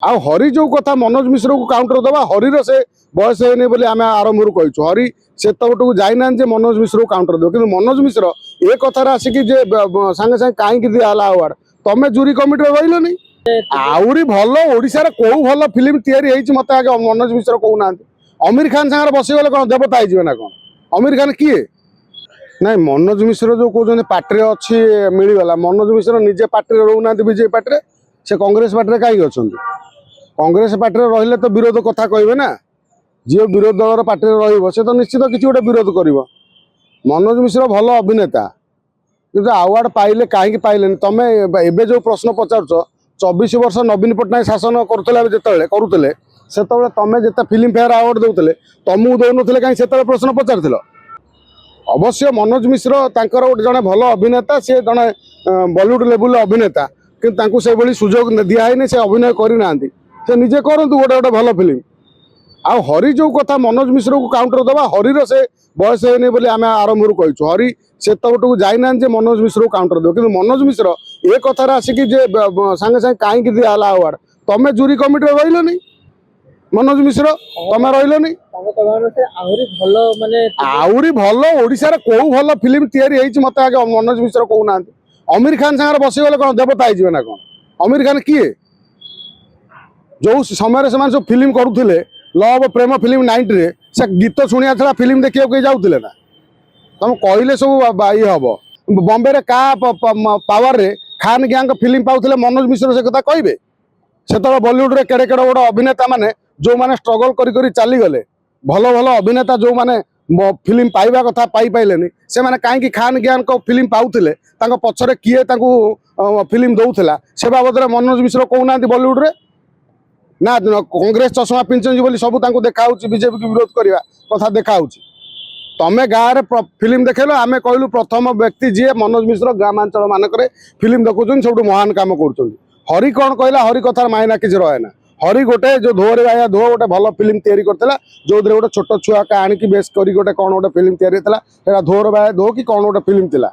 आ हरि जो कथा मनोज मिश्र को काउंटर दबा हरिर से बयस है आम आरंभ कहूँ हरि से तबटू जाइना मनोज मिश्र को काउंटर दो कि मनोज मिश्र ए कथार आसिक सागे सागे कहीं दिहला अवार्ड तमें जूरी कमिटी रही आहरी भल ओडार कौ भल फिल्म या मत आगे मनोज मिश्र कहूना आमिर खान सागर बसीगले कौन देवता हो ना कौन आमिर खान किए ना मनोज मिश्र जो कहते पार्टी अच्छी मिलगला मनोज मिश्र निजे पार्टी रोना बीजेपी पार्टी से कांग्रेस पार्टी कहीं अच्छा कांग्रेस पार्टी रही तो विरोध कथा कहे ना जी विरोध दल पार्टी रे तो निश्चित किसी गोटे विरोध कर मनोज मिश्र भल अभिनेता कि अवार्ड पाइले कहीं पाइले तुम एवं जो प्रश्न पचार 24 वर्ष नवीन पट्टनायक शासन करुले से तुम जिते फिल्म फेयर अवार्ड दौले तुमको दौन कहीं से प्रश्न पचार अवश्य मनोज मिश्र गोटे जड़े भल अभिनेता सी जड़े बॉलीवुड लेवल अभिनेता कि से सुजोग दिखाई से अभिनय करना से निजे करूँ गोटे गोटे भल फिल्म आ हरि जो कथा मनोज मिश्र को काउंटर दबा हरिर से बयस है आम आरंभ कहूँ हरि से तबटू जाइना मनोज मिश्र को काउंटर दो कि मनोज मिश्र ए कथार आसिक सागे सागे कहीं दिहला अवार्ड तमें जूरी कमिटी रही मनोज मिश्र तमें रही आहरी भल ओडार कौ भल फिल्म या मत आगे मनोज मिश्र कहूना आमिर खान सागर बसीगले कौन देवता हो ना कौन आमिर खान किए जो समय से सब फिल्म करुले लव प्रेम फिल्म 90 रे से गीत शुणिया छड़ा फिल्म देखा कहीं जाऊे ना तुम कहले सब ये हम बॉम्बे रे का पावर रे खान गैंग फिल्म पाऊे मनोज मिश्र से कथा कहे से बॉलीवुड रे केड़े केड़े गोटे अभिनेता माने जो माने स्ट्रगल करी चलीगले भल भल अभिनेता जो माने फिल्म पाइबा कथा पाई पाइले से माने कहीं खान गैंग को फिल्म पाऊे पछरे किए फिल्म दौला से बाबद मनोज मिश्र कहूना बॉलीवुड रे ना कांग्रेस चषमा पिंधुं सब देखा बीजेपी की विरोध करने कथा देखा तमें गाँव में फिल्म देखेल आम कहलु प्रथम व्यक्ति जी मनोज मिश्र ग्रामांचल मानक फिल्म देखुन सब महान काम कर हरि कौन कहला हरि कथार मायना किसी रहे ना हरि गोटे जो धोरे गाया धो गोटे भल फिल्म तैयारी करता जो गोटे छोट छुआ का आणिकी बेस कर गोटे कौन गोटे फिल्म तैयारी धोर बाया धो कि कौन गोटे फिल्म थिला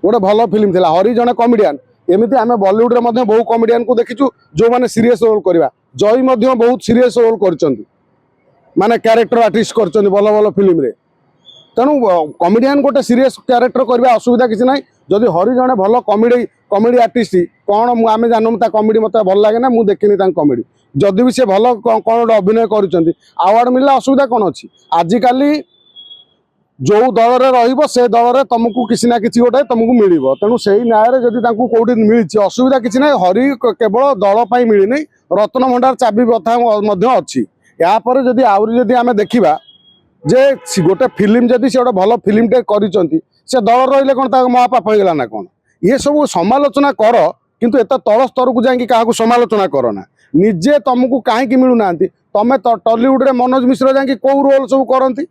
गोटे भल फिल्म थिला हरि जने कॉमेडियन एमती आम बॉलीवुड में बहु कॉमेडियन को देखीचु जो मैंने सीरीयस रोल करवा जय बहुत सीरीयस रोल कर माने क्यारेक्टर आर्टिस्ट कर भल भल फिल्म रे तेणु कॉमेडियन गोटे सीरीयस क्यारेक्टर करवा असुविधा किसी ना जदि हरि जने भल कॉमेडी आर्टिस्ट कौन आम जानू कॉमेडी मत भल लगे ना मुझे देखनी कॉमेडी जदि भी सी भल कौन गोटे अभिनय कर अवार्ड मिलला असुविधा कौन अच्छी आजिकल जो दल रे से दल रे तुमको किसी ना किसी गोटे तुमको मिल तेणु से न्याय जदि कौटी मिली असुविधा किसी ना हरि केवल दल मिलनी रत्न भंडार चाबी कथा अच्छी यापर जदि आहरी आम देखा जे गोटे फिल्म जदि से गोटे भल फिल्म टे कर दल रही कौन महापाप होगा ना कौन ये सब समालोचना कर किंतु एत तल स्तर को जाकि क्या समालोचना कर ना निजे तुमको कहीं मिलूना तुम टॉलीवुड रे मनोज मिश्र जाकि कौ रोल सब करती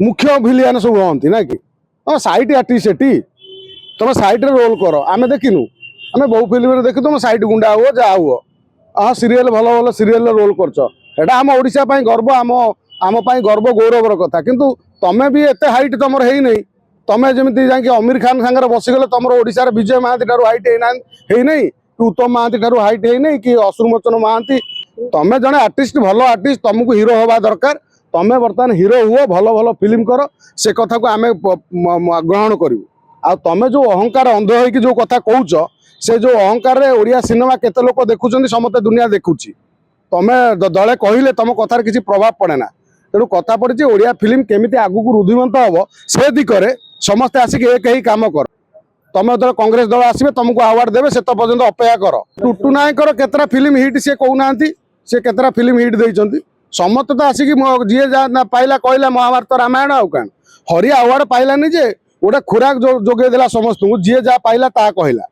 मुख्य भिलियन सब हमें ना कि तुम साइड आर्टिस्ट सेठी तुम साइड रे रोल कर आम देखिनु आम बहु फिल्म देखी तुम साइड गुंडा हुआ जहाँ हुआ हाँ सीरियल भल भल सीरियल रोल कर आम ओडिशा गर्व आम गर्व गौरवर कथा किंतु तमें भी एत हाइट तुम है नहीं तुम जमी जाकि आमिर खान सागर बसीगले तुम ओडिशा विजय महांती ठार हाइट है नहीं कि उत्तम महांती ठार हाइट है नहीं कि अश्रुमोचन महांती तुम जड़े आर्टिस्ट भल आर्टिस्ट तुमको हिरो हवा दरकार तुम बर्तमान हिरो हुआ भल भल फिल्म कर से कथा को आम ग्रहण करूँ आ तुम जो अहंकार अंध हो जो कथा कहूच से जो अहंकार रे ओडिया सिनेमा केते लोक देखुछन्ती समस्त दुनिया देखुची तुम दले कहले तुम कथार किसी प्रभाव पड़े ना तेणु कथा पड़ी ओडिया फिल्म केमिति आगु रुद्धिमंत हम से दिगरे समस्ते आसिक एक ही काम कर तुम जो कांग्रेस दल आसबे तुमको अवार्ड देवे से पर्यंत अपेक्षा कर टुटू नायकर केतरा फिल्म हिट सी कहूना सी केतरा फिल्म हिट देइछन्ती समस्त तो आसिक जी जा पाइला कहला महाभारत रामायण आउ कान हरि अवार्ड पाइलानी जे गोटे खुराक जोगे देला समस्त जी जहाँ पाइला ता कहला